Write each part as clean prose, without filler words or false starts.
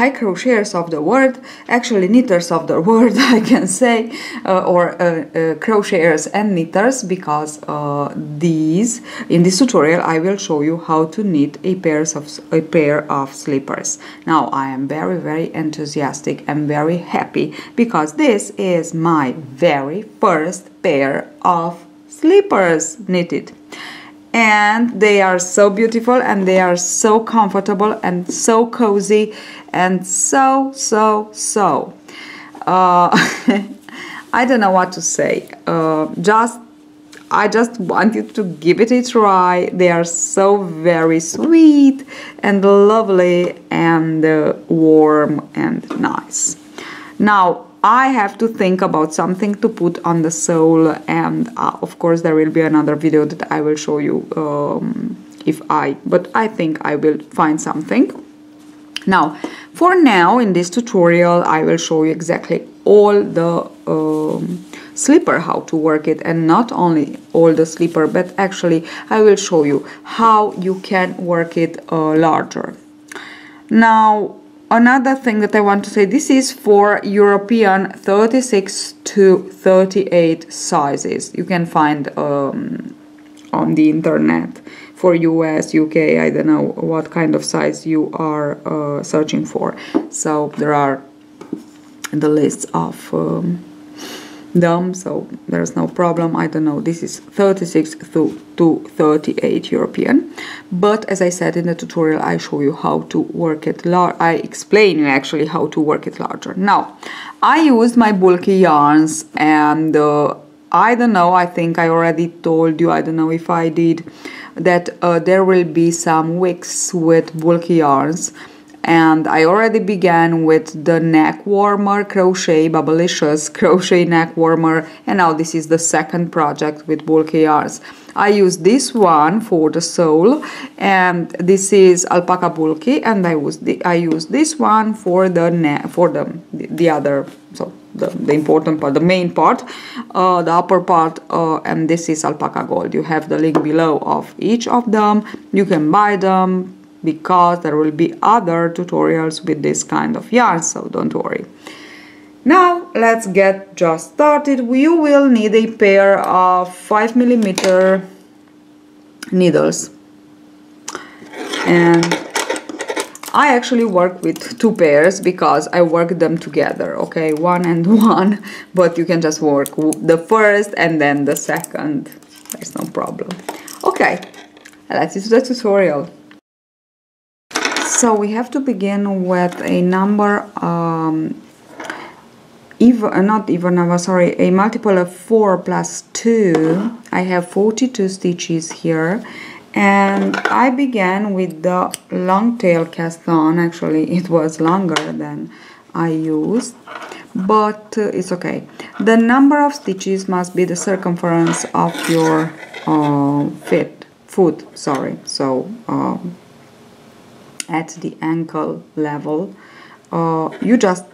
high crocheters of the world, actually knitters of the world, I can say, or crocheters and knitters, because in this tutorial I will show you how to knit a pair of slippers. Now I am very, very enthusiastic and very happy because this is my very first pair of slippers knitted. And they are so beautiful, and they are so comfortable and so cozy and so I don't know what to say. I just wanted to give it a try. They are so very sweet and lovely and warm and nice. Now I have to think about something to put on the sole, and of course there will be another video that I will show you but I think I will find something. Now, for now, in this tutorial I will show you exactly all the slipper, how to work it, and not only all the slipper, but actually I will show you how you can work it larger. Now, another thing that I want to say, this is for European 36 to 38 sizes. You can find on the internet. For US, UK, I don't know what kind of size you are searching for. So there are the lists of them, so there's no problem. I don't know, this is 36 to 38 European, but as I said in the tutorial, I show you how to work it I explain you actually how to work it larger. Now, I used my bulky yarns, and I don't know, I think I already told you, I don't know if I did, that there will be some wicks with bulky yarns. And I already began with the neck warmer crochet, Bubblicious crochet neck warmer, and now this is the second project with bulky yarns. I use this one for the sole, and this is alpaca bulky, and I use this one for the neck, for the other, so the important part, the main part, the upper part, and this is alpaca gold. You have the link below of each of them. You can buy them, because there will be other tutorials with this kind of yarn, so don't worry. Now let's get just started. You will need a pair of 5mm needles, and I actually work with two pairs because I work them together, okay, one and one, but you can just work the first and then the second, there's no problem. Okay, let's do the tutorial. So we have to begin with a number, a multiple of 4 plus 2. I have 42 stitches here, and I began with the long tail cast on. Actually, it was longer than I used, but it's okay. The number of stitches must be the circumference of your foot. So at the ankle level, you just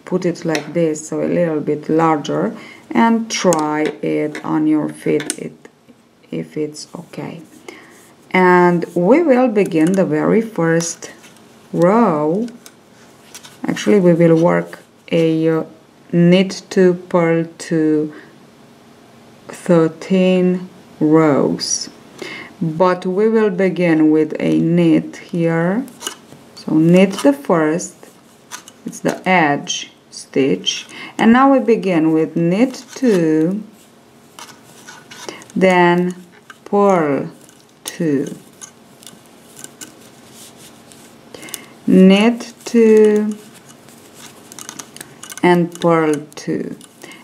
put it like this, so a little bit larger, and try it on your feet if it's okay. And we will begin the very first row. Actually, we will work a knit to purl to 13 rows. But we will begin with a knit here. So knit the first, it's the edge stitch, and now we begin with knit 2, then purl 2, knit 2, and purl 2,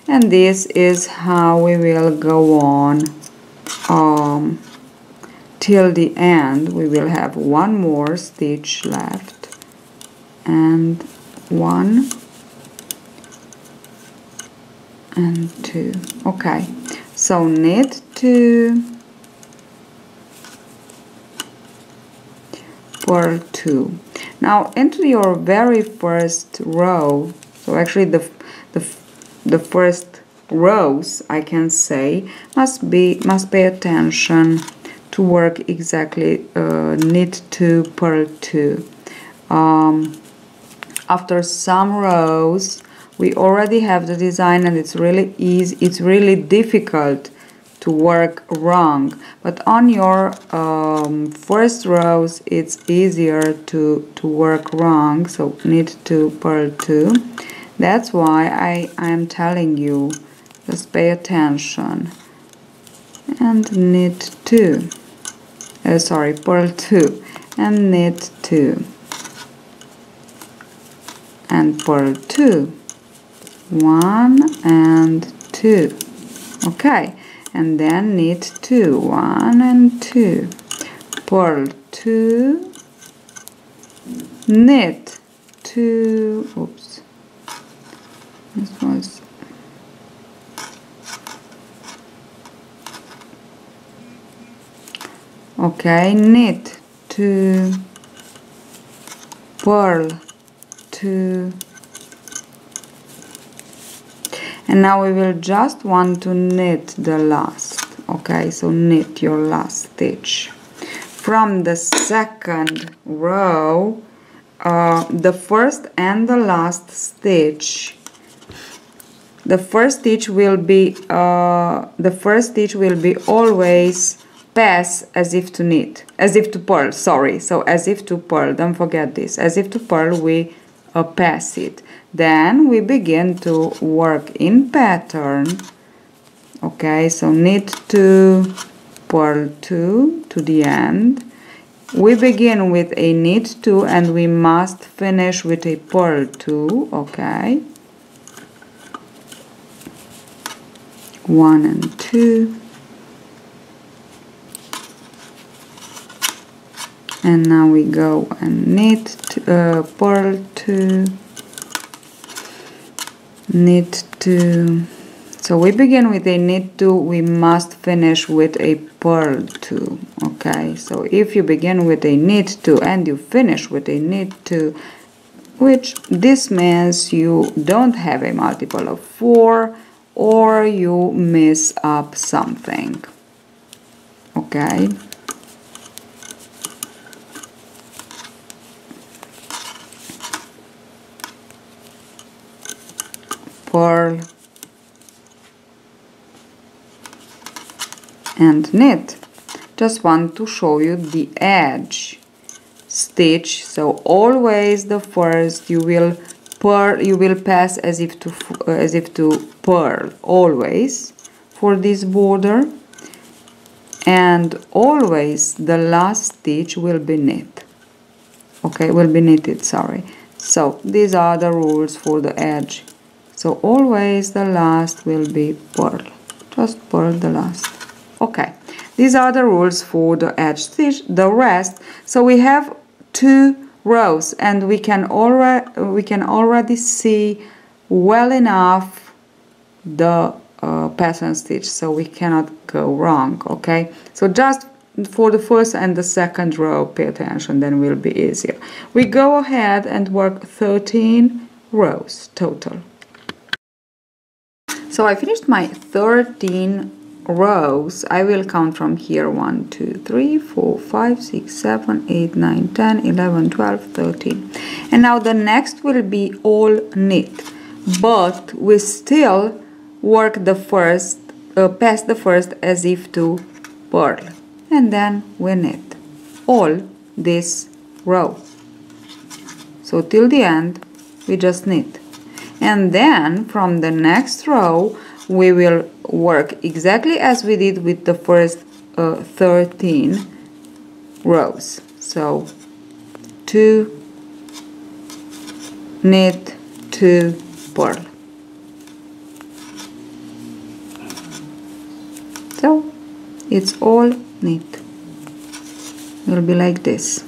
and this is how we will go on till the end. We will have one more stitch left, and 1 and 2. Okay, so knit 2, purl 2. Now into your very first row, so actually the first rows, I can say, must pay attention to work exactly knit 2, purl 2. after some rows we already have the design, and it's really easy, it's really difficult to work wrong, but on your first rows it's easier to work wrong. So knit 2, purl 2. That's why I am telling you, just pay attention, and knit 2, sorry, purl 2 and knit 2 and purl 2, 1 and 2. Okay, and then knit 2, 1 and 2, purl 2, knit 2, oops, this was, okay, knit 2, purl 2, and now we will just want to knit the last. Okay, so knit your last stitch from the second row. The first and the last stitch, the first stitch will be always pass as if to knit, as if to purl, sorry, so as if to purl, don't forget this, as if to purl we pass it. Then we begin to work in pattern. Okay, so knit 2, purl 2 to the end. We begin with a knit 2 and we must finish with a purl 2. Okay, 1 and 2, and now we go and knit purl 2, knit 2. So we begin with a knit 2, we must finish with a purl 2. Okay, so if you begin with a knit 2 and you finish with a knit 2, which this means you don't have a multiple of 4 or you miss up something. Okay, purl and knit. Just want to show you the edge stitch. So always the first you will purl, you will pass as if to purl always for this border, and always the last stitch will be knit. Okay, will be knitted, sorry. So these are the rules for the edge. So always the last will be purl, just purl the last. Okay, these are the rules for the edge stitch. The rest, so we have 2 rows and we can already see well enough the pattern stitch, so we cannot go wrong. Okay, so just for the first and the second row pay attention, then will be easier. We go ahead and work 13 rows total. So I finished my 13 rows. I will count from here: 1, 2, 3, 4, 5, 6, 7, 8, 9, 10, 11, 12, 13. And now the next will be all knit, but we still work the first, pass the first as if to purl, and then we knit all this row. So till the end we just knit, and then from the next row we will work exactly as we did with the first 13 rows. So 2, knit, 2, purl. So it's all knit. Will be like this.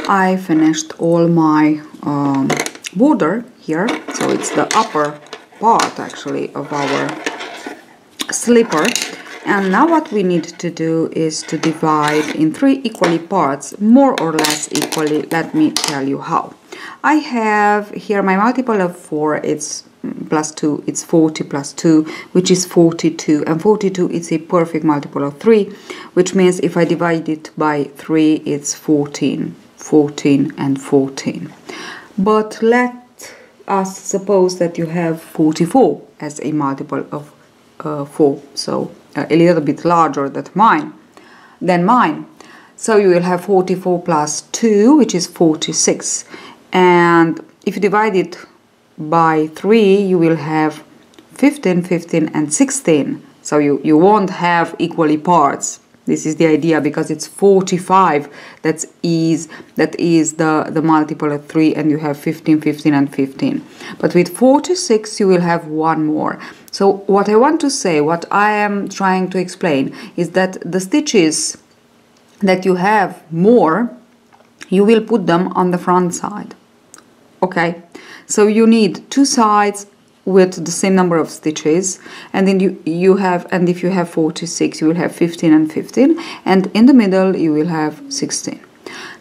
I finished all my border here, so it's the upper part actually of our slipper, And now what we need to do is to divide in 3 equally parts, more or less equally. Let me tell you how. I have here my multiple of 4, it's plus 2, it's 40 plus 2, which is 42, and 42 is a perfect multiple of 3, which means if I divide it by 3, it's 14, 14 and 14. But let us suppose that you have 44 as a multiple of 4, so a little bit larger than mine. So you will have 44 plus 2, which is 46, and if you divide it by 3, you will have 15, 15 and 16. So you won't have equally parts. This is the idea, because it's 45 that is the multiple of 3, and you have 15, 15 and 15. But with 46 you will have one more. So what I want to say, what I am trying to explain, is that the stitches that you have more, you will put them on the front side. Okay, so you need 2 sides with the same number of stitches, and then you have, and if you have 46, you will have 15 and 15, and in the middle you will have 16.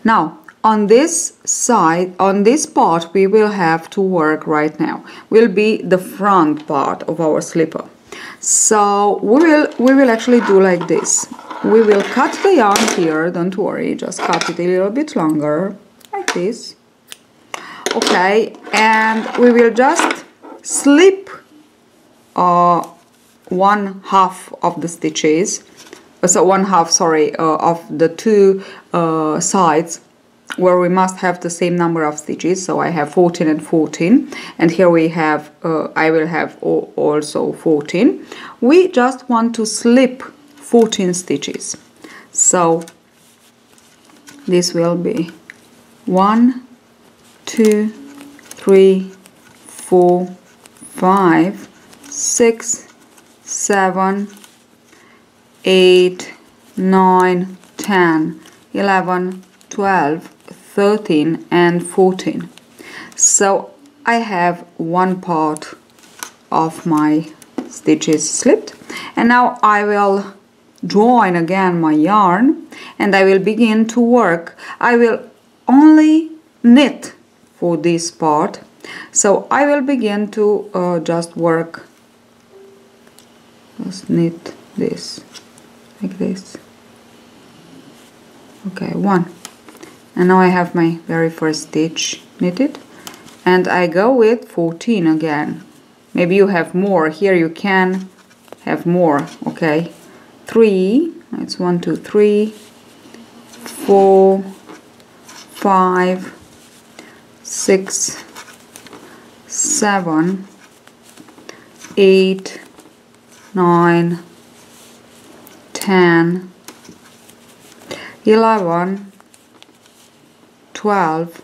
Now on this side, on this part, we will have to work right now will be the front part of our slipper. So we will actually do like this. We will cut the yarn here, don't worry, just cut it a little bit longer like this. Okay, and we will just slip 1/2 of the stitches, so 1/2, sorry, of the 2 sides where we must have the same number of stitches. So I have 14 and 14, and here we have I will have also 14. We just want to slip 14 stitches. So this will be 1, 2, 3, 4, 5, 6, 7, 8, 9, 10, 11, 12, 13 and 14. So I have one part of my stitches slipped, and now I will join again my yarn and I will begin to work. I will only knit for this part, so I will begin to just work, just knit this like this. Okay, 1, and now I have my very first stitch knitted, and I go with 14 again. Maybe you have more here, you can have more. Okay, 3, it's 1, 2, 3, 4, 5, 6, 7, 8, 9, 10, 11, 12,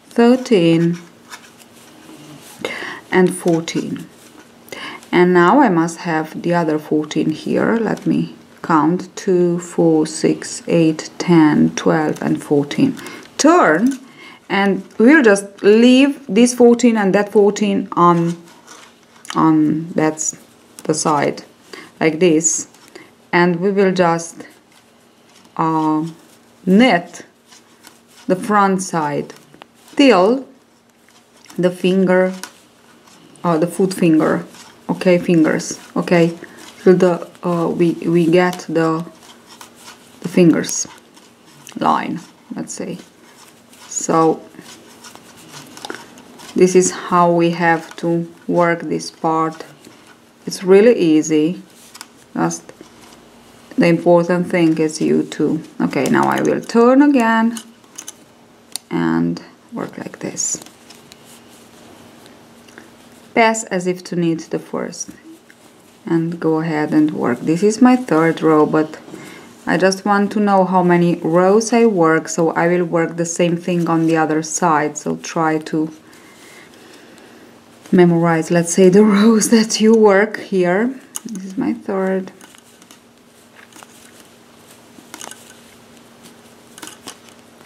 13 and 14. And now I must have the other 14 here. Let me count: 2, 4, 6, 8, 10, 12 and 14. Turn, and we'll just leave this 14 and that 14 on that's the side like this, and we will just knit the front side till the finger, the foot finger, okay, fingers, okay, till the we get the fingers line, let's say. So this is how we have to work this part. It's really easy, just the important thing is you to, okay, now I will turn again and work like this. Pass as if to knit the first and go ahead and work. This is my 3rd row, but I just want to know how many rows I work, so I will work the same thing on the other side. So try to memorize, let's say, the rows that you work here. This is my 3rd.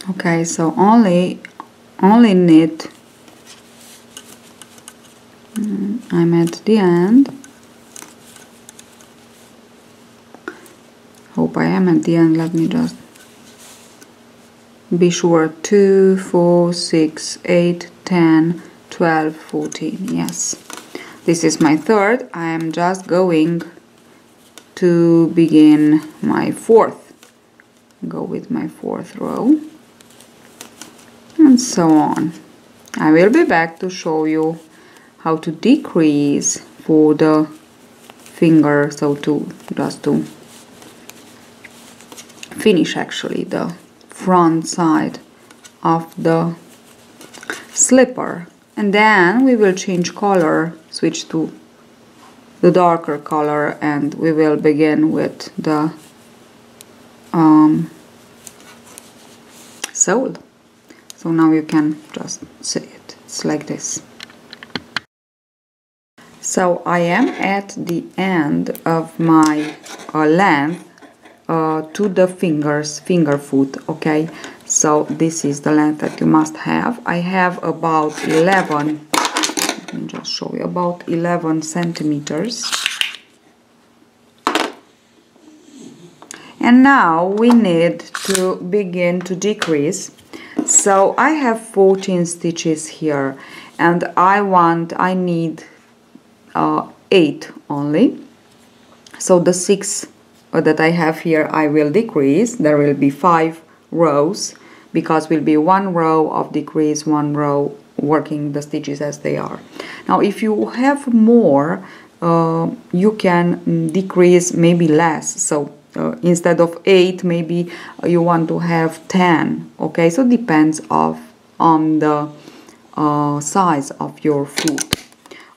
Okay, so only knit. I'm at the end. I am at the end. Let me just be sure. 2, 4, 6, 8, 10, 12, 14. Yes, this is my third. I am just going to begin my fourth. Go with my fourth row and so on. I will be back to show you how to decrease for the finger, so to finish actually the front side of the slipper, and then we will change color, switch to the darker color, and we will begin with the sole. So now you can just see it. It's like this. So I am at the end of my length to the finger foot, okay? So this is the length that you must have. I have about 11, let me just show you, about 11 centimeters. And now we need to begin to decrease. So I have 14 stitches here, and I need 8 only. So the 6 that I have here I will decrease. There will be 5 rows, because will be 1 row of decrease, 1 row working the stitches as they are. Now if you have more, you can decrease maybe less. So instead of 8, maybe you want to have 10. Okay, so depends on the size of your foot.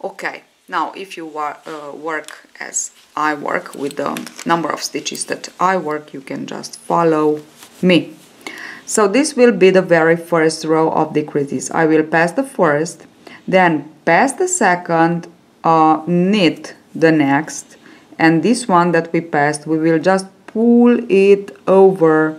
Okay, now if you work as I work, with the number of stitches that I work, you can just follow me. So this will be the very first row of decreases. I will pass the first, then pass the second, knit the next, and this one that we passed, we will just pull it over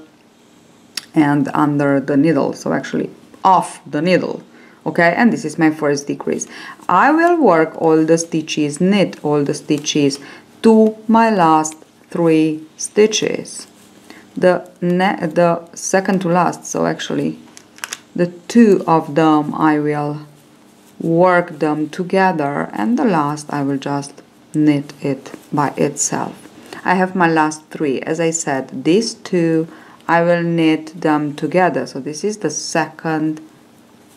and under the needle, so actually off the needle. Okay, and this is my first decrease. I will work all the stitches, knit all the stitches to my last 3 stitches. The second to last, so actually the 2 of them I will work them together, and the last I will just knit it by itself. I have my last 3. As I said, these 2 I will knit them together. So this is the second,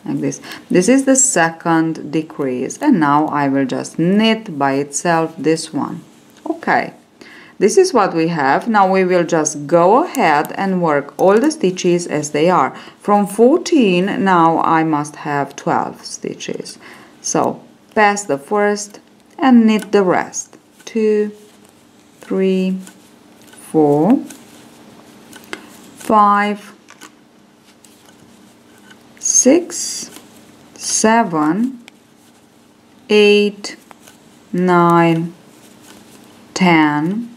like this. This is the second decrease, and now I will just knit by itself this one. Okay, this is what we have. Now we will just go ahead and work all the stitches as they are. From 14, now I must have 12 stitches. So pass the first and knit the rest. 2, 3, 4, 5, 6, 7, 8, 9, 10,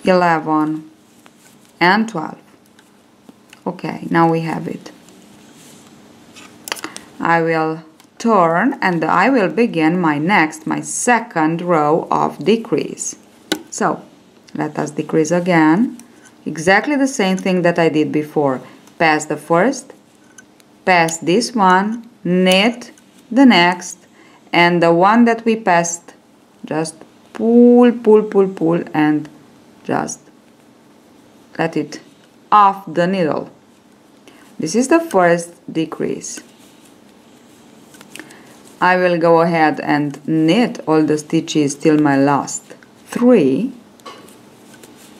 11, and 12. Okay, now we have it. I will turn and I will begin my second row of decrease. So let us decrease again. Exactly the same thing that I did before. Pass the first, pass this one, knit the next, and the one that we passed, just pull, pull, pull, pull, and just let it off the needle. This is the first decrease. I will go ahead and knit all the stitches till my last 3,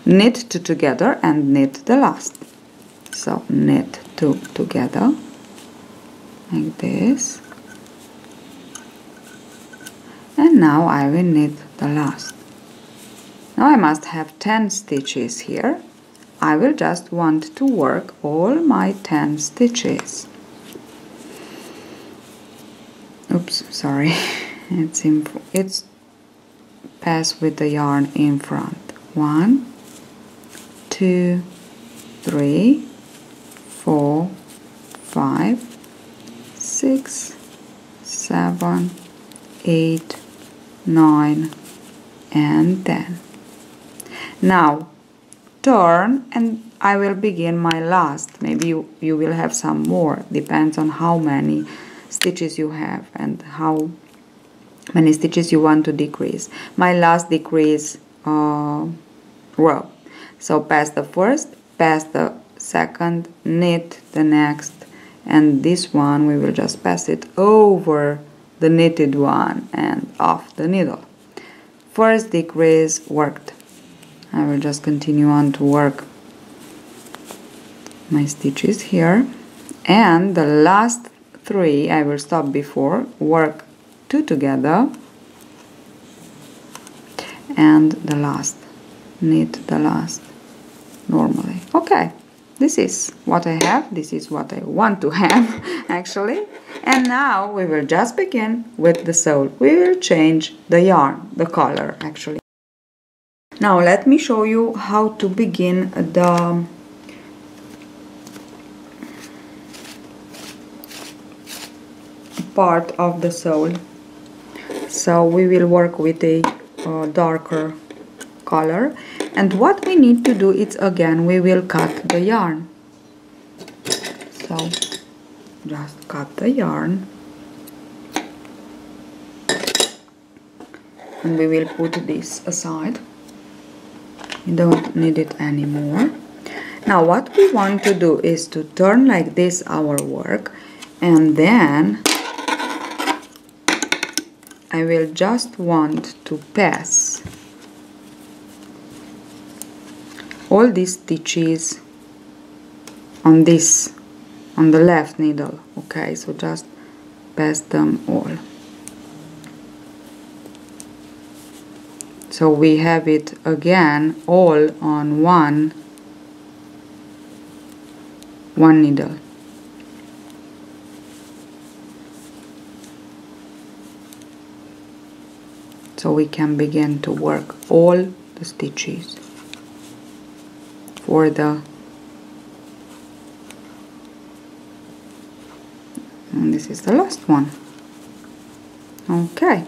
knit 2 together and knit the last. So knit 2 together like this, and now I will knit the last. Now I must have 10 stitches here. I will just want to work all my 10 stitches. Oops, sorry. It's pass with the yarn in front. 1, 2, 3, 4, 5, 6, 7, 8, 9, and 10. Now turn, and I will begin my last. Maybe you will have some more, depends on how many stitches you have and how many stitches you want to decrease. My last decrease row. So pass the first, pass the second, knit the next, and this one we will just pass it over the knitted one and off the needle. First decrease worked. I will just continue on to work my stitches here, and the last 3 I will stop before, work 2 together, and the last, knit the last normally. Okay, this is what I have, this is what I want to have actually. And now we will just begin with the sole. We will change the yarn, the color actually. Now let me show you how to begin the part of the sole. So we will work with a darker color, and what we need to do is, again, we will cut the yarn. So just cut the yarn, and we will put this aside. You don't need it anymore. Now what we want to do is to turn like this our work, and then I will just want to pass all these stitches on this, on the left needle. Okay, so just pass them all. So we have it again all on one needle. So we can begin to work all the stitches for the, and this is the last one. Okay,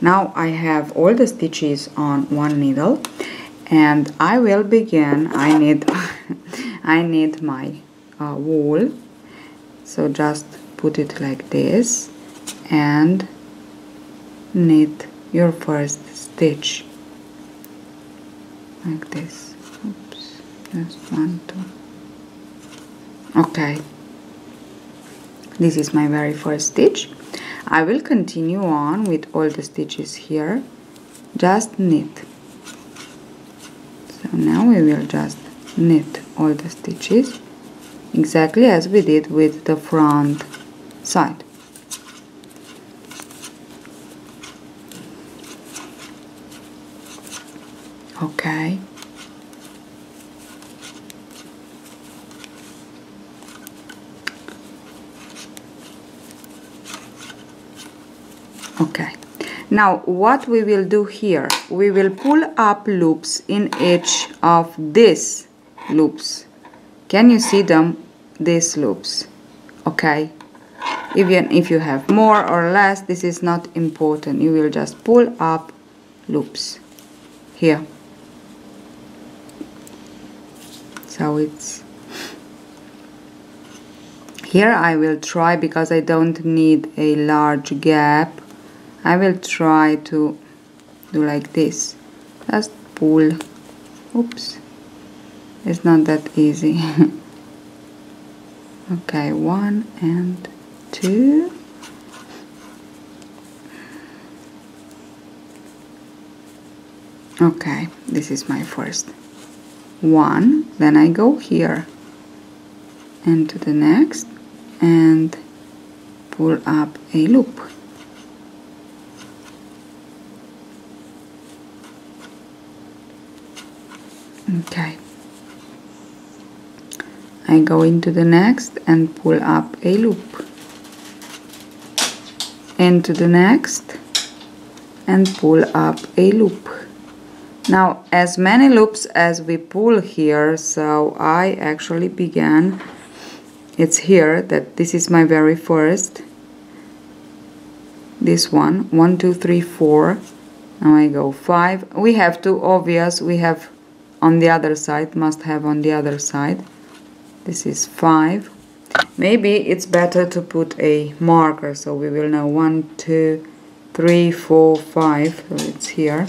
now I have all the stitches on one needle, and I will begin. I need I need my wool, so just put it like this and knit your first stitch like this. Oops, just 1, 2. Okay, this is my very first stitch. I will continue on with all the stitches here, just knit. So now we will just knit all the stitches exactly as we did with the front side. Okay, okay, now what we will do here, we will pull up loops in each of these loops. Can you see them, these loops? Okay, even if you have more or less, this is not important. You will just pull up loops here. So it's here. I will try, because I don't need a large gap, I will try to do like this, just pull. Oops, it's not that easy. Okay, 1 and 2. Okay, this is my first one, then I go here and to the next and pull up a loop. Okay, I go into the next and pull up a loop, into the next and pull up a loop. Now as many loops as we pull here, so I actually began, it's here that this is my very first, this one, 1, 2, 3, 4, Now I go 5. We have to, obvious, we have on the other side, must have on the other side. This is 5. Maybe it's better to put a marker so we will know 1, 2, 3, 4, 5. So it's here.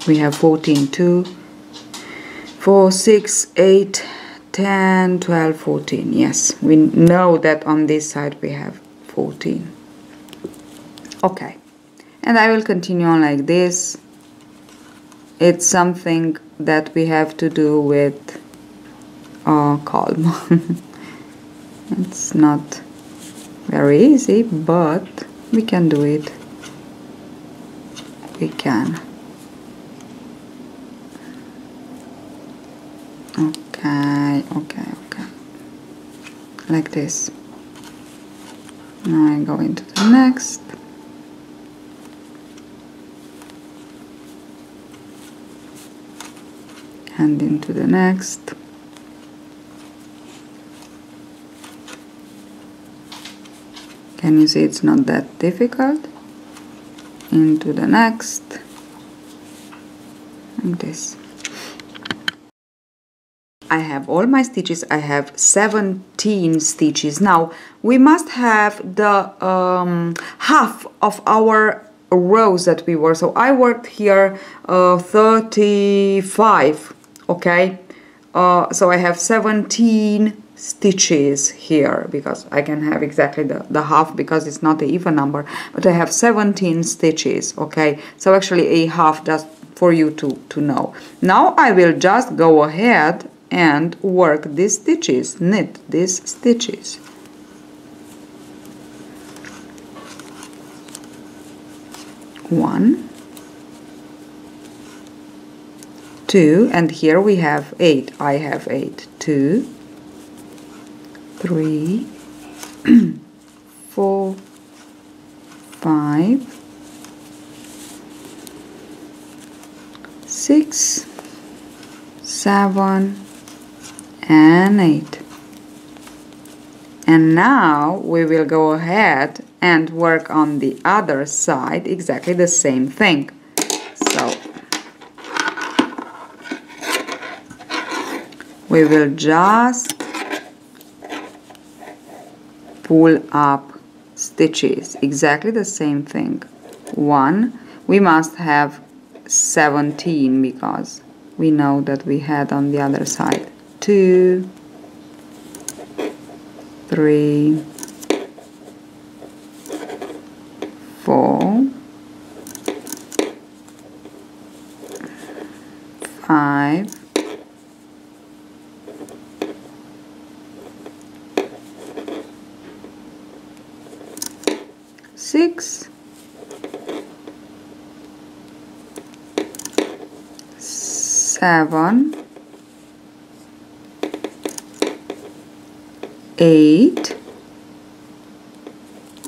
We have 14, 2, 4, 6, 8, 10, 12, 14. Yes, we know that on this side we have 14. Okay, and I will continue on like this. It's something that we have to do with calm. It's not very easy, but we can do it. We can. Okay. Like this. Now I go into the next. And into the next. Can you see it's not that difficult? Into the next. Like this. I have all my stitches. I have 17 stitches. Now we must have the half of our rows that we worked. So I worked here 35. Okay, so I have 17 stitches here because I can have exactly the half because it's not an even number, but I have 17 stitches. Okay, so actually a half, just for you to know. Now I will just go ahead and work these stitches, knit these stitches. One, 2, and here we have 8. I have 8. 2, 3, 4, 5, 6, 7, and 8. And now we will go ahead and work on the other side exactly the same thing. So we will just pull up stitches, exactly the same thing. 1, we must have 17 because we know that we had on the other side. 2, 3, 4, 5, 6, 7, 8,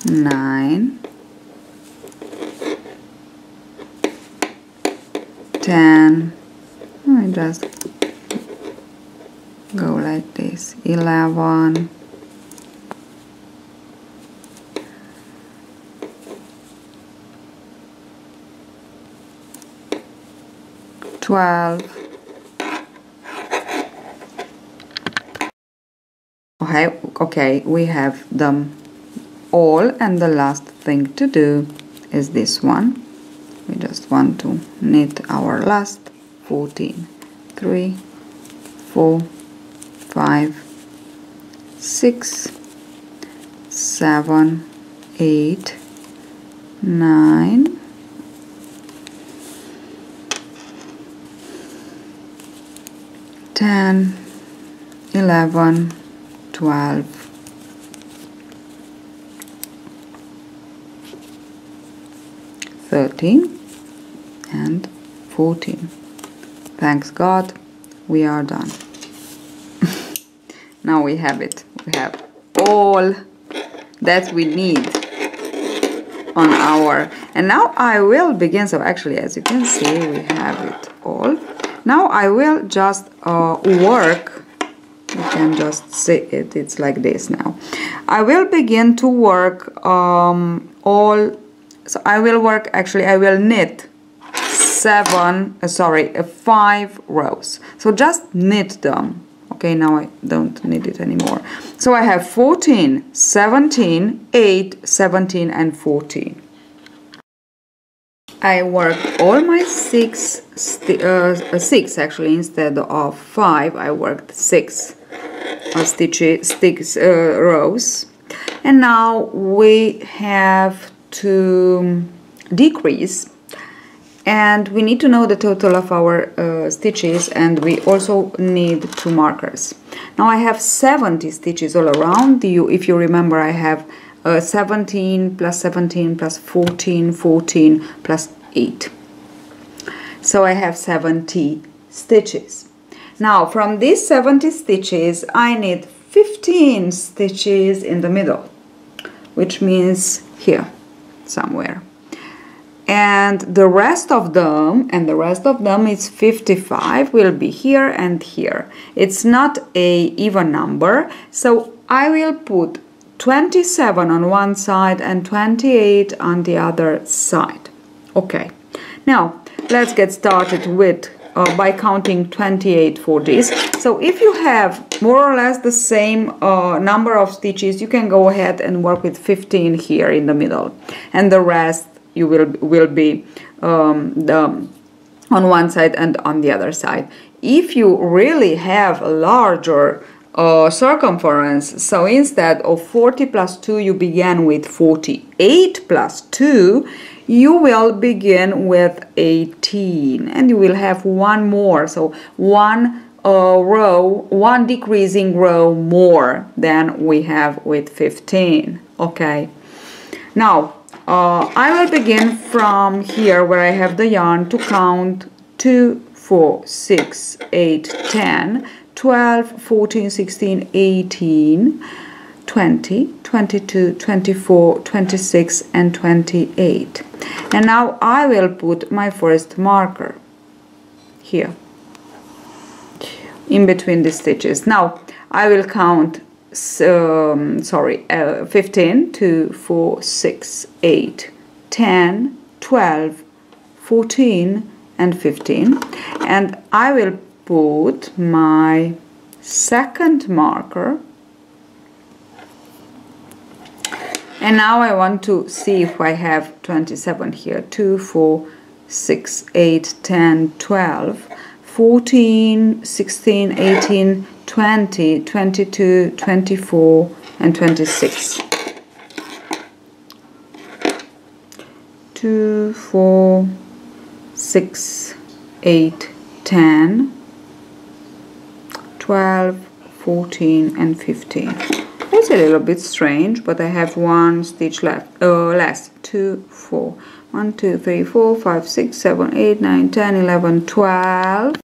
9, 10. I just go like this. 11, 12. Okay, we have them all, and the last thing to do is this one. We just want to knit our last 14. 3, 4, 5, 6, 7, 8, 9, 10, 11, 12, 13, and 14. Thanks God, we are done. Now we have it. We have all that we need on our, and now I will begin. So actually, as you can see, we have it all. Now I will just work. You can just see it. It's like this now. I will begin to work all So I will work, actually I will knit 5 rows. So just knit them. Okay, now I don't knit it anymore. So I have 14, 17, 8, 17 and 14. I worked all my six actually, instead of 5 I worked 6 rows, and now we have to decrease, and we need to know the total of our stitches, and we also need 2 markers. Now I have 70 stitches all around you. If you remember, I have 17 plus 17 plus 14, 14 plus 8. So I have 70 stitches. Now from these 70 stitches I need 15 stitches in the middle, which means here somewhere. And the rest of them, is 55, will be here and here. It's not a even number, so I will put 27 on one side and 28 on the other side. Okay, now let's get started with by counting 28 for this. So if you have more or less the same number of stitches, you can go ahead and work with 15 here in the middle, and the rest you will be on one side and on the other side. If you really have a larger circumference, so instead of 40 plus 2 you begin with 48 plus 2, you will begin with 18, and you will have one more, so one decreasing row more than we have with 15. Okay, now I will begin from here where I have the yarn to count 2, 4, 6, 8, 10, 12, 14, 16, 18, 20, 22, 24, 26 and 28. And now I will put my first marker here in between the stitches. Now I will count 15, 2, 4, 6, 8, 10, 12, 14 and 15, and I will put my second marker. And now I want to see if I have 27 here. 2, 4, 6, 8, 10, 12, 14, 16, 18, 20, 22, 24 and 26. 2, 4, 6, 8, 10, 12, 14 and 15. It's a little bit strange, but I have one stitch left, less. 2, 4, 1, 2, 3, 4, 5, 6, 7, 8, 9, 10, 11, 12.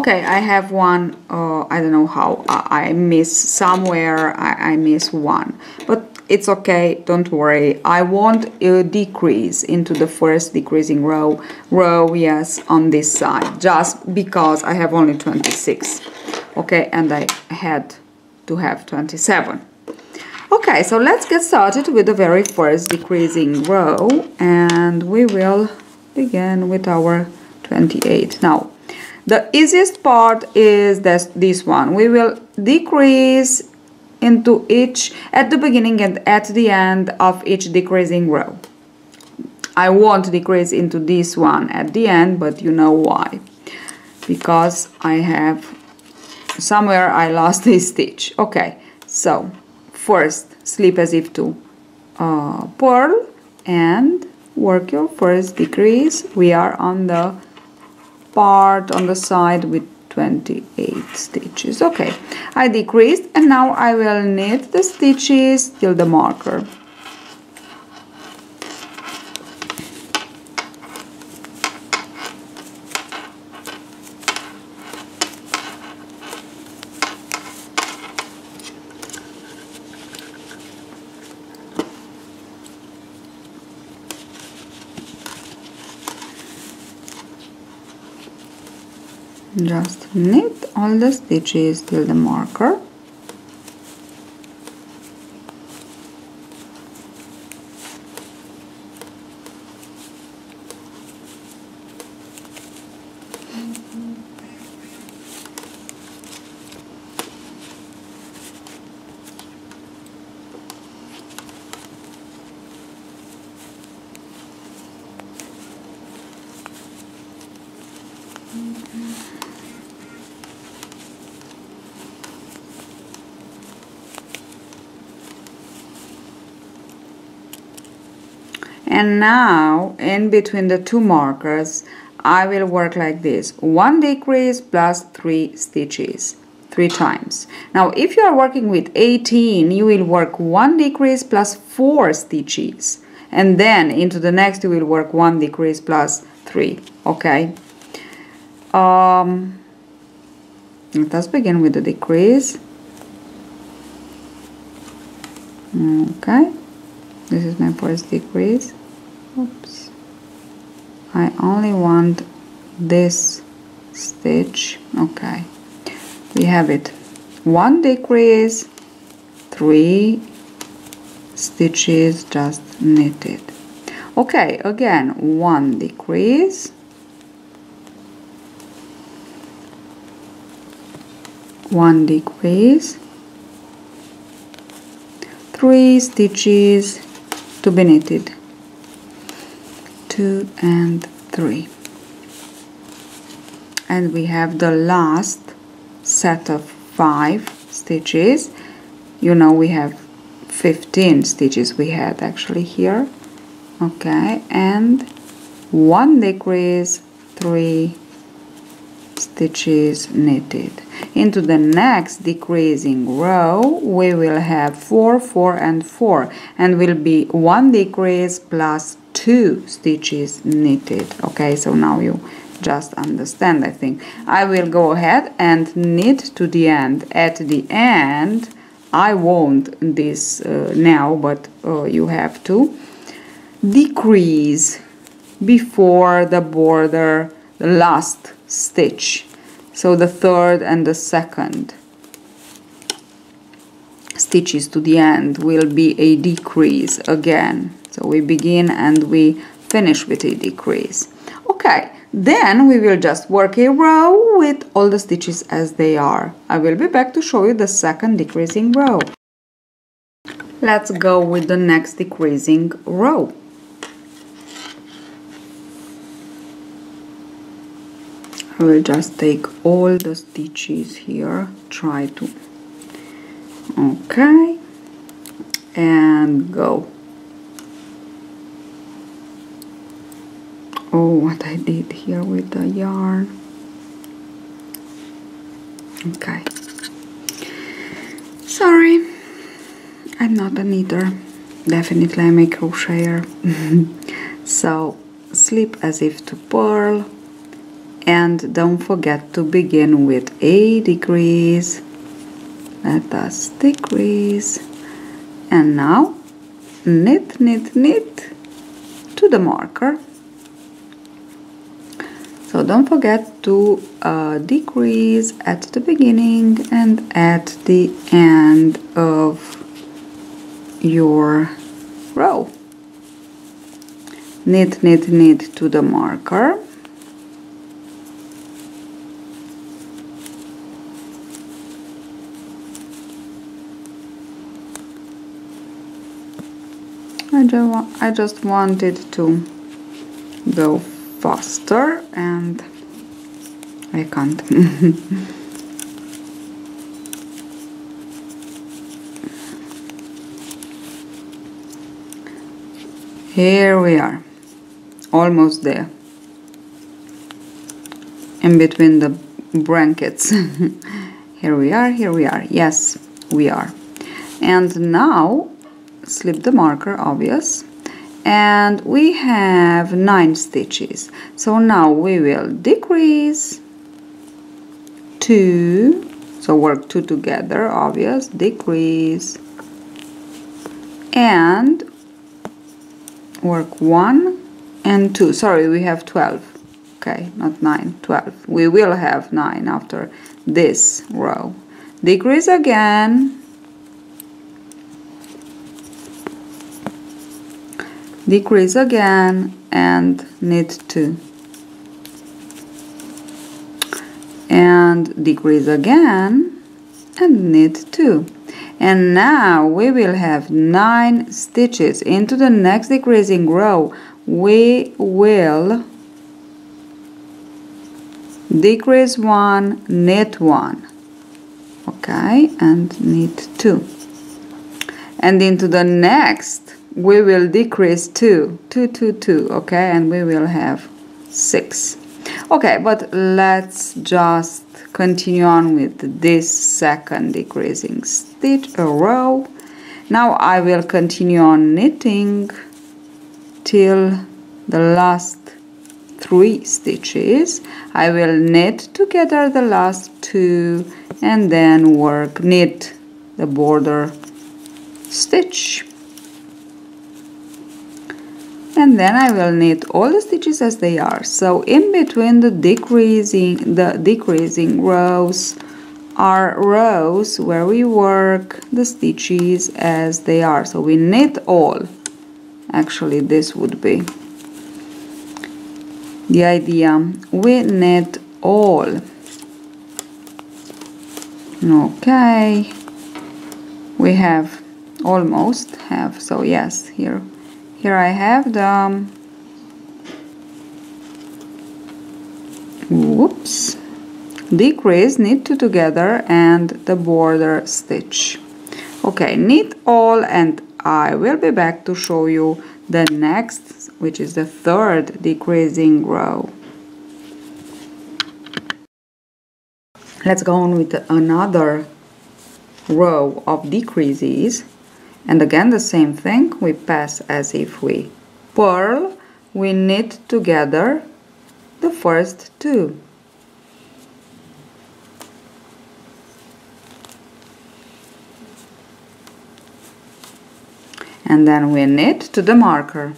Okay, I have one, I don't know how, I miss somewhere, I miss one, but it's okay, don't worry. I won't decrease into the first decreasing row, yes, on this side, just because I have only 26, okay, and I had to have 27. Okay, so let's get started with the very first decreasing row, and we will begin with our 28. Now, the easiest part is this one. We will decrease into each at the beginning and at the end of each decreasing row. I won't decrease into this one at the end, but you know why. Because I have somewhere I lost a stitch. Okay, so first slip as if to purl and work your first decrease. We are on the part on the side with 28 stitches. Okay, I decreased, and now I will knit the stitches till the marker. Just knit all the stitches till the marker. And now in between the two markers I will work like this: 1 decrease plus 3 stitches 3 times. Now if you are working with 18, you will work 1 decrease plus 4 stitches, and then into the next you will work 1 decrease plus 3. Okay, let us begin with the decrease. Okay, this is my first decrease. Oops, I only want this stitch. Okay, we have it: 1 decrease, 3 stitches just knitted. Okay, again 1 decrease, 1 decrease, 3 stitches to be knitted, 2 and 3, and we have the last set of 5 stitches. You know, we have 15 stitches we had actually here. Okay, and 1 decrease, 3 stitches knitted. Into the next decreasing row we will have 4, 4 and 4, and will be 1 decrease plus 2 stitches knitted. Okay, so now you just understand, I think. I will go ahead and knit to the end. At the end I won't this now, but you have to decrease before the border, the last stitch. So the third and the second stitches to the end will be a decrease again. So we begin and we finish with a decrease. Okay, then we will just work a row with all the stitches as they are. I will be back to show you the second decreasing row. Let's go with the next decreasing row. I will just take all the stitches here, try to, okay, and go. Oh, what I did here with the yarn. Okay, sorry, I'm not a knitter, definitely I'm a crocheter. So slip as if to purl, and don't forget to begin with a decrease. Let us decrease, and now knit, knit, knit to the marker. So don't forget to decrease at the beginning and at the end of your row. Knit, knit, knit to the marker. I just wanted to go faster and I can't. Here we are, almost there, in between the blankets. Here we are, yes, we are. And now slip the marker, obvious, and we have 9 stitches. So now we will decrease 2, so work 2 together, obvious, decrease, and work 1 and 2. Sorry, we have 12. Okay, not 9, 12. We will have 9 after this row. Decrease again, decrease again, and knit 2, and decrease again and knit 2. And now we will have 9 stitches. Into the next decreasing row we will decrease 1, knit 1, okay, and knit 2. And into the next we will decrease 2, 2, 2, 2, okay, and we will have 6. Okay, but let's just continue on with this second decreasing stitch, a row. Now I will continue on knitting till the last 3 stitches. I will knit together the last 2 and then knit the border stitch, and then I will knit all the stitches as they are. So in between the decreasing rows are rows where we work the stitches as they are. So we knit all. Actually, this would be the idea. We knit all. Okay, we have almost have, so yes, here I have the whoops, decrease, knit 2 together, and the border stitch. Okay, knit all, and I will be back to show you the next, which is the third decreasing row. Let's go on with another row of decreases, and again the same thing. We pass as if we purl, we knit together the first 2. And then we knit to the marker.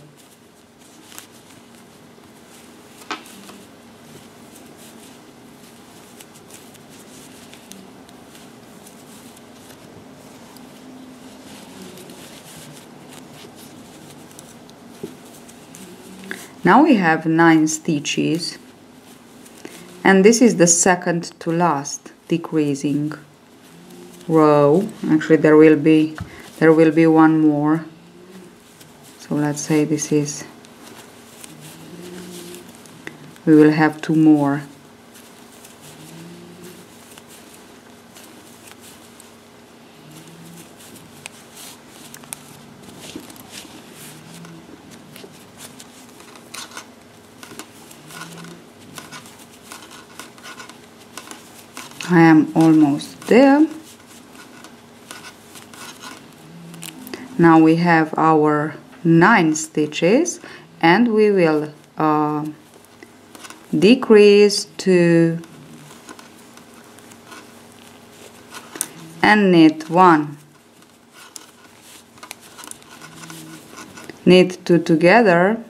Now we have 9 stitches, and this is the second to last decreasing row. Actually, there will be one more. So let's say this is, we will have 2 more. I am almost there. Now we have our 9 stitches, and we will decrease 2 and knit 1. Knit 2 together,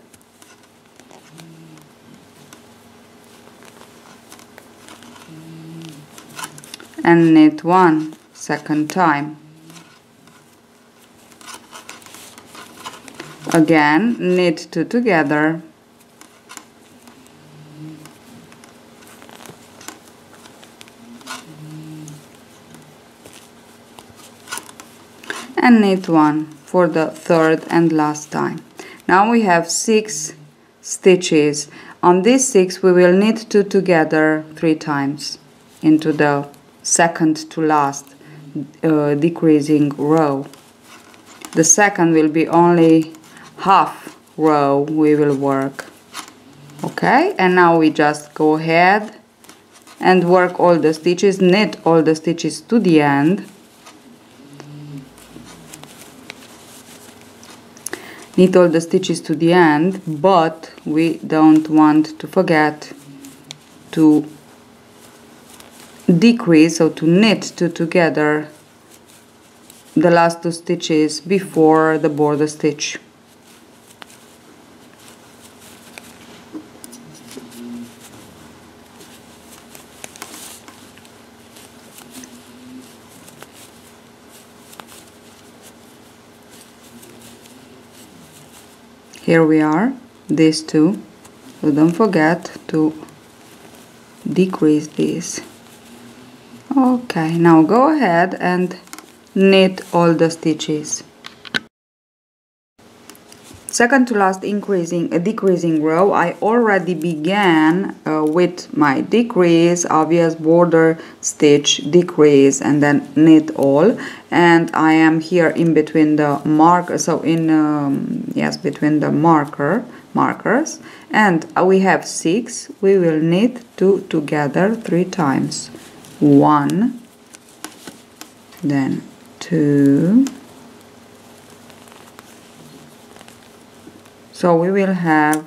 and knit 1 second time. Again, knit 2 together, and knit 1 for the third and last time. Now we have 6 stitches. On these 6 we will knit 2 together 3 times into the second to last decreasing row. The second will be only half row we will work. Okay, and now we just go ahead and work all the stitches, knit all the stitches to the end. Knit all the stitches to the end, but we don't want to forget to decrease, so to knit 2 together the last 2 stitches before the border stitch. Here we are, these 2, so don't forget to decrease these. Okay, now go ahead and knit all the stitches. second to last decreasing row. I already began with my decrease, obvious border stitch, decrease, and then knit all, and I am here in between the marker, so in yes, between the markers, and we have 6. We will knit 2 together 3 times. 1, then 2. So we will have,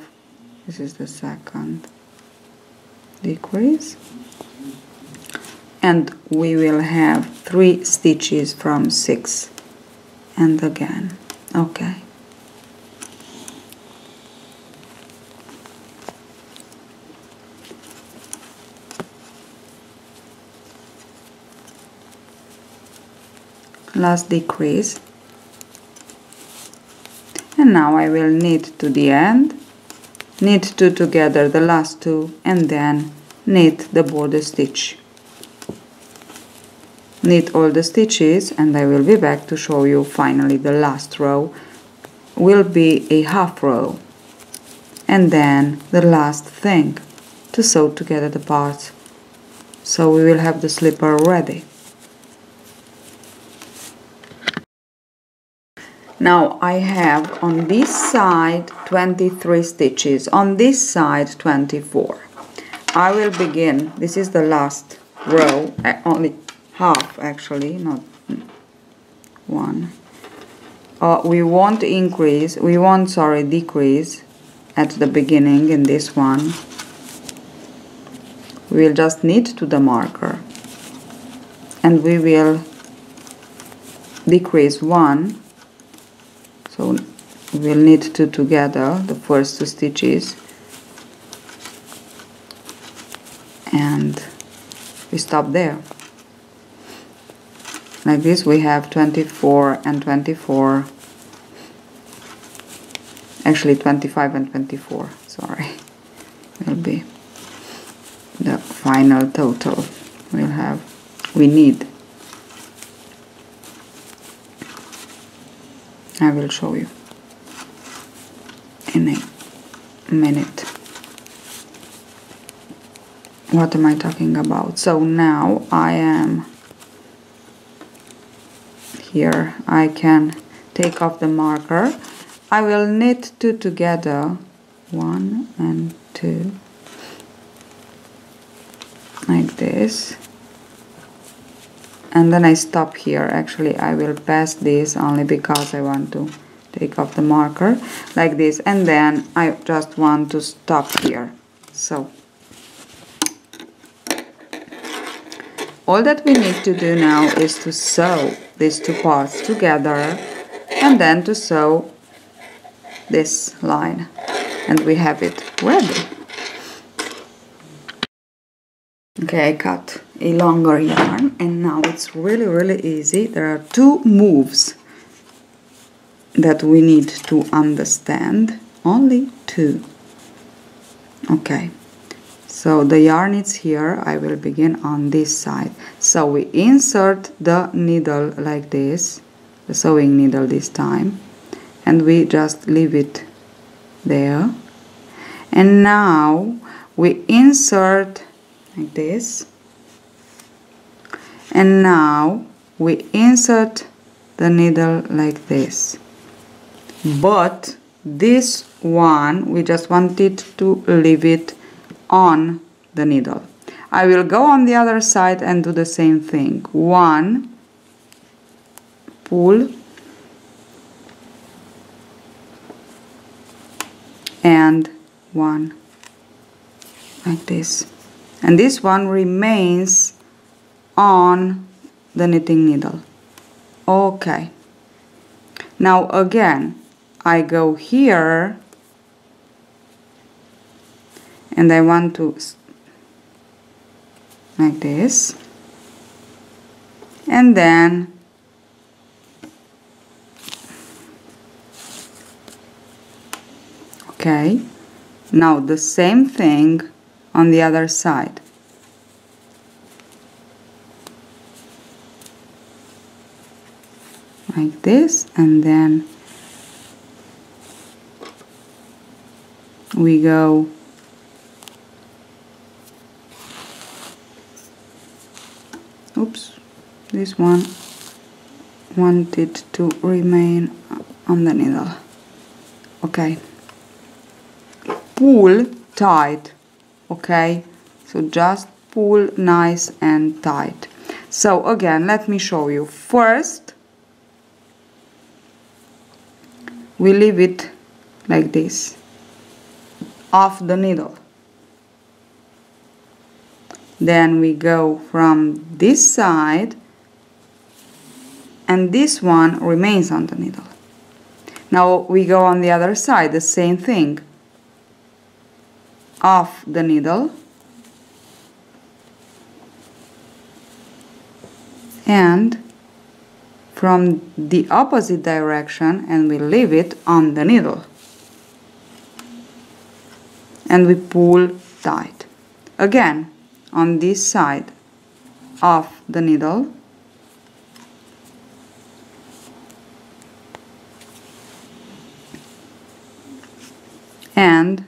this is the second decrease, and we will have 3 stitches from 6, and again. Okay. Last decrease. And now I will knit to the end, knit 2 together, the last 2, and then knit the border stitch. Knit all the stitches, and I will be back to show you finally the last row will be a half row, and then the last thing to sew together the parts. So we will have the slipper ready. Now I have on this side 23 stitches, on this side 24. I will begin, this is the last row, only half actually, not one. We won't increase, we won't, sorry, decrease at the beginning in this one. We will just knit to the marker, and we will decrease 1. So we'll knit 2 together, the first 2 stitches, and we stop there. Like this we have 24 and 24, actually 25 and 24, sorry, will be the final total we need. I will show you in a minute. What am I talking about? So now I am here. I can take off the marker. I will knit 2 together, 1 and 2, like this. And then I stop here. Actually I will pass this only because I want to take off the marker, like this, and then I just want to stop here. So all that we need to do now is to sew these 2 parts together, and then to sew this line, and we have it ready. Okay, I cut a longer yarn, and now it's really easy. There are 2 moves that we need to understand, only 2. Okay, so the yarn is here. I will begin on this side. So we insert the needle like this, the sewing needle this time, and we just leave it there, and now we insert like this, and now we insert the needle like this, but this one we just wanted to leave it on the needle. I will go on the other side and do the same thing. 1, pull, and 1, like this. And this one remains on the knitting needle. Okay. Now again, I go here and I want to like this, and then okay, now the same thing on the other side. Like this, and then we go this one wanted to remain on the needle. Okay, pull tight. Okay, so just pull nice and tight. So again, let me show you. First we leave it like this, off the needle. Then we go from this side, and this one remains on the needle. Now we go on the other side, the same thing, off the needle, and from the opposite direction, and we leave it on the needle, and we pull tight. Again, on this side, off the needle, and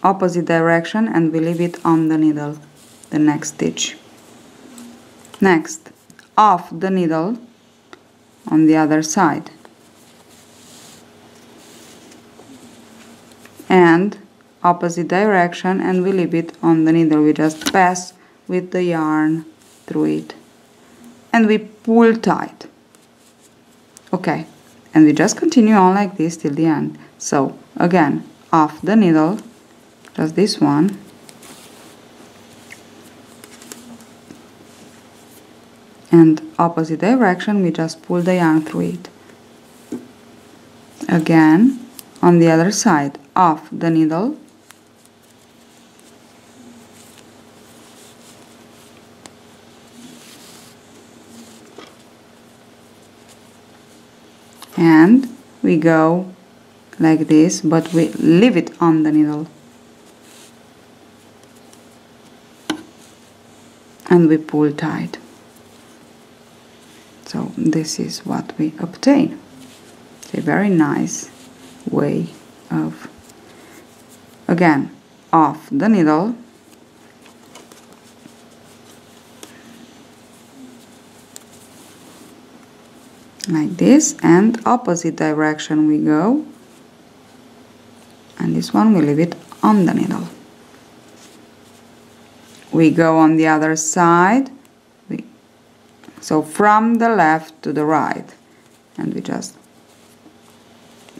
opposite direction, and we leave it on the needle, the next stitch. Next, off the needle on the other side, and opposite direction, and we leave it on the needle. We just pass with the yarn through it, and we pull tight. Okay, and we just continue on like this till the end. So again, off the needle, just this one, and opposite direction, we just pull the yarn through it. Again, on the other side, off the needle, and we go like this, but we leave it on the needle, and we pull tight. So this is what we obtain. It's a very nice way of, again, off the needle, like this, and opposite direction we go, and this one we leave it on the needle. We go on the other side, so from the left to the right, and we just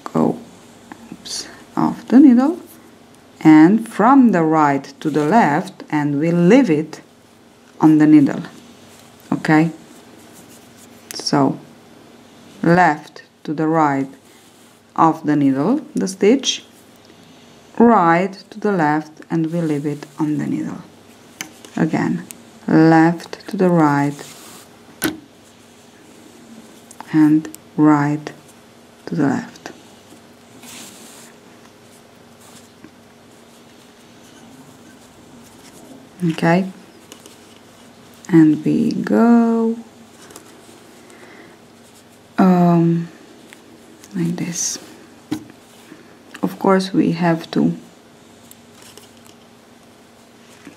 go off the needle, and from the right to the left, and we leave it on the needle. Okay, so left to the right of the needle, the stitch, right to the left, and we leave it on the needle. Again, left to the right, and right to the left. Okay, and we go like this. Of course, we have to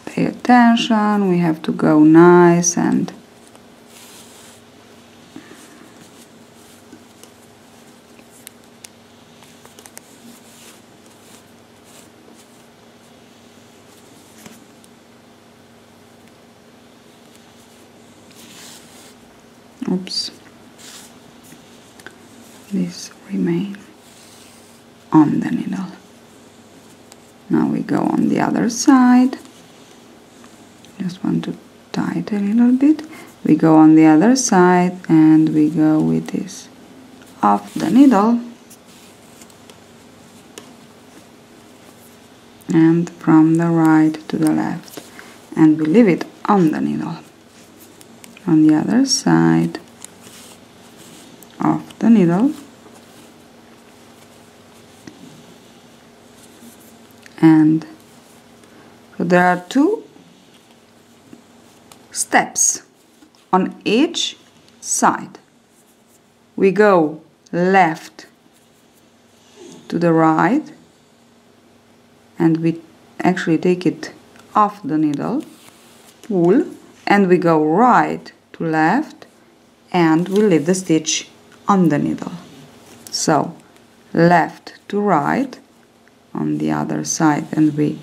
pay attention, we have to go nice and this remain on the needle. Now we go on the other side. Just want to tie it a little bit. We go on the other side, and we go with this off the needle, and from the right to the left, and we leave it on the needle. On the other side, off the needle, and so there are two steps on each side. We go left to the right, and we actually take it off the needle, pull, and we go right to left, and we leave the stitch on the needle. So left to right on the other side, and we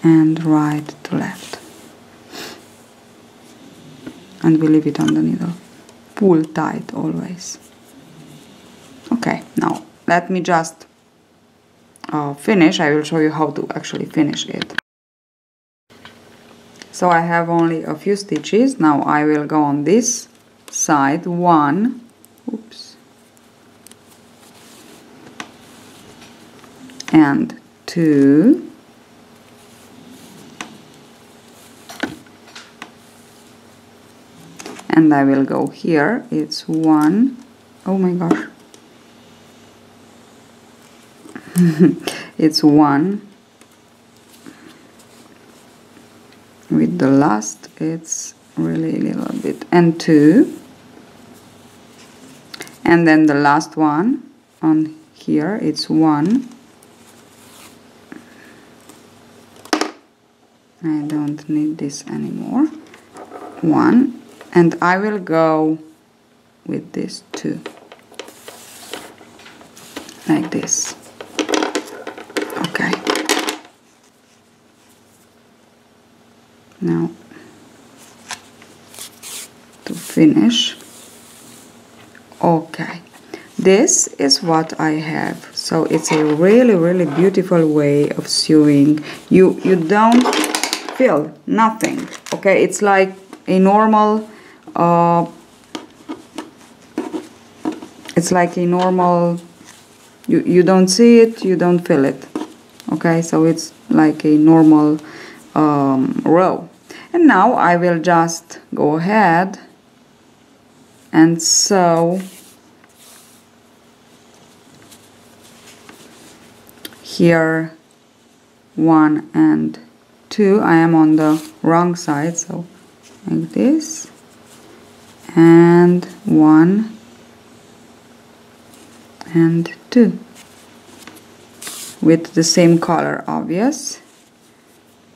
and right to left, and we leave it on the needle. Pull tight always. Okay, now let me just finish. I will show you how to actually finish it. So I have only a few stitches. Now I will go on this side, 1, oops, and 2, and I will go here, it's 1, oh my gosh, it's 1, with the last it's really a little bit, and 2, and then the last one on here, it's 1, I don't need this anymore, 1, and I will go with this 2, like this. Okay. Now to finish. Okay, this is what I have. So it's a really beautiful way of sewing. You don't feel nothing. Okay, it's like a normal it's like a normal, you don't see it, you don't feel it. Okay, so it's like a normal row. And now I will just go ahead and sew here 1 and 2. I am on the wrong side, so like this, and 1 and 2 with the same color, obvious,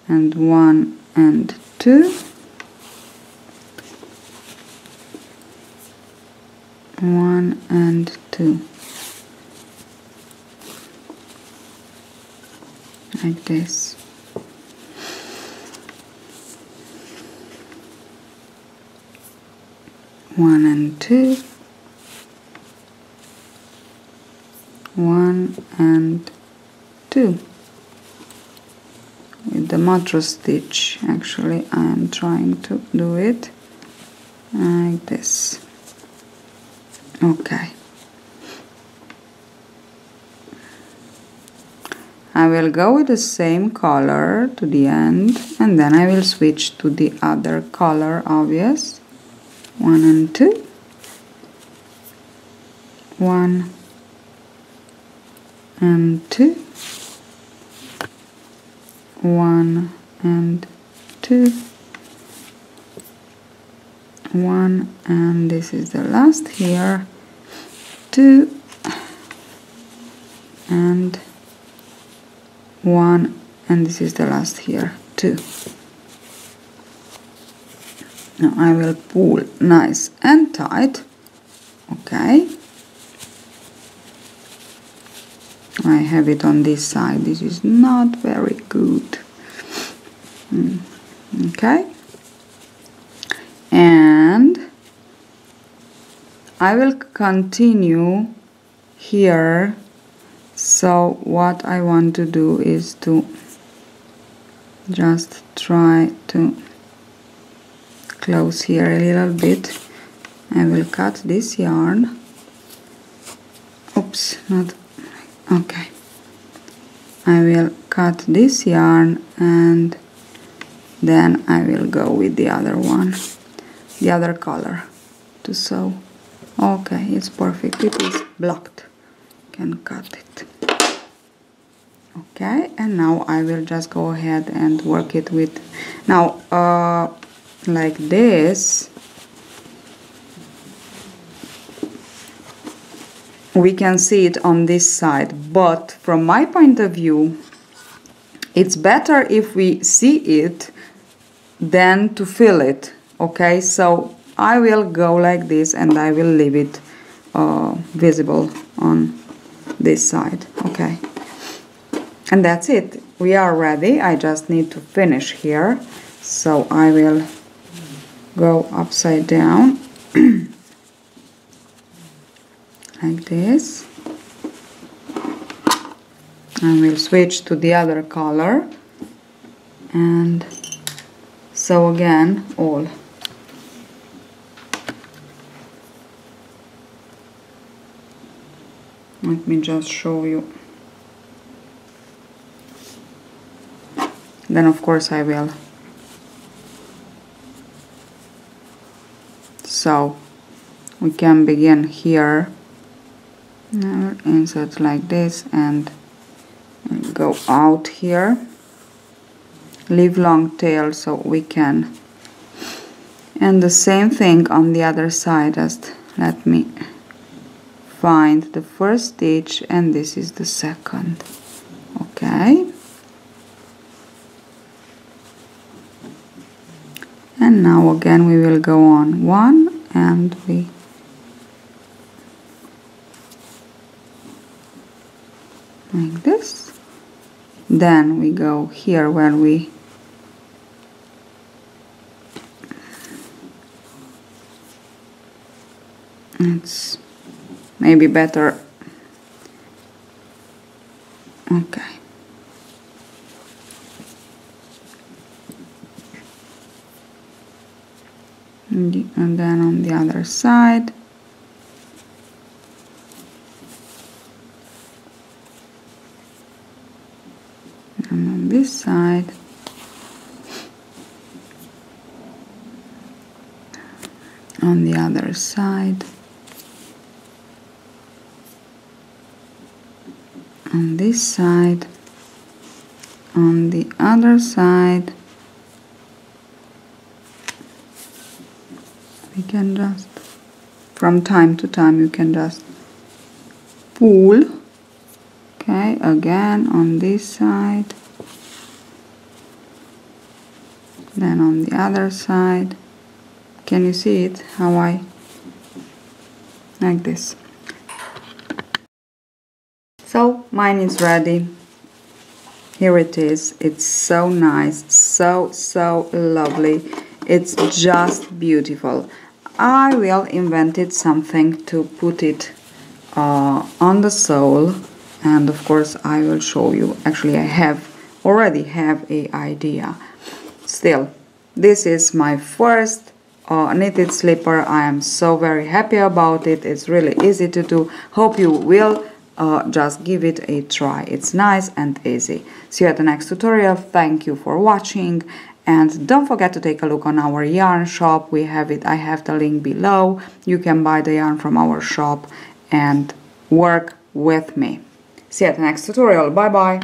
and 1 and 2, 1 and 2, like this. One and 2, 1 and 2. With the mattress stitch, actually I am trying to do it like this. Okay. I will go with the same color to the end, and then I will switch to the other color, obvious. 1 and 2, 1 and 2, 1 and 2, 1, and this is the last here, 2 and 1, and this is the last here, 2. Now I will pull nice and tight. Okay, I have it on this side. This is not very good. Okay, and I will continue here. So what I want to do is to just try to close here a little bit. I will cut this yarn. Oops, not okay. I will cut this yarn, and then I will go with the other one, the other color, to sew. Okay, it's perfect. It is blocked. Can cut it. Okay, and now I will just go ahead and work it with, now like this, we can see it on this side, but from my point of view it's better if we see it than to feel it. Okay, so I will go like this and I will leave it visible on this side. Okay, and that's it. We are ready. I just need to finish here, so I will go upside down like this, and we'll switch to the other color, and so again all. Let me just show you. Then of course I will. So we can begin here, insert like this and go out here, leave long tail so we can, and the same thing on the other side. Just let me find the first stitch, and this is the second. Okay, and now again we will go on one, and we like this. Then we go here where we it's maybe better. Okay, and then on the other side, and on this side, on the other side, on this side, on the other side. We can just, from time to time, you can just pull. Okay, again on this side, then on the other side. Can you see it? How I, like this. So mine is ready. Here it is. It's so nice, so lovely. It's just beautiful. I will invent something to put it on the sole, and of course I will show you. Actually, I already have an idea. Still, this is my first knitted slipper. I am so very happy about it. It's really easy to do. Hope you will just give it a try. It's nice and easy. See you at the next tutorial. Thank you for watching, and don't forget to take a look on our yarn shop. We have it. I have the link below. You can buy the yarn from our shop and work with me. See you at the next tutorial. Bye bye.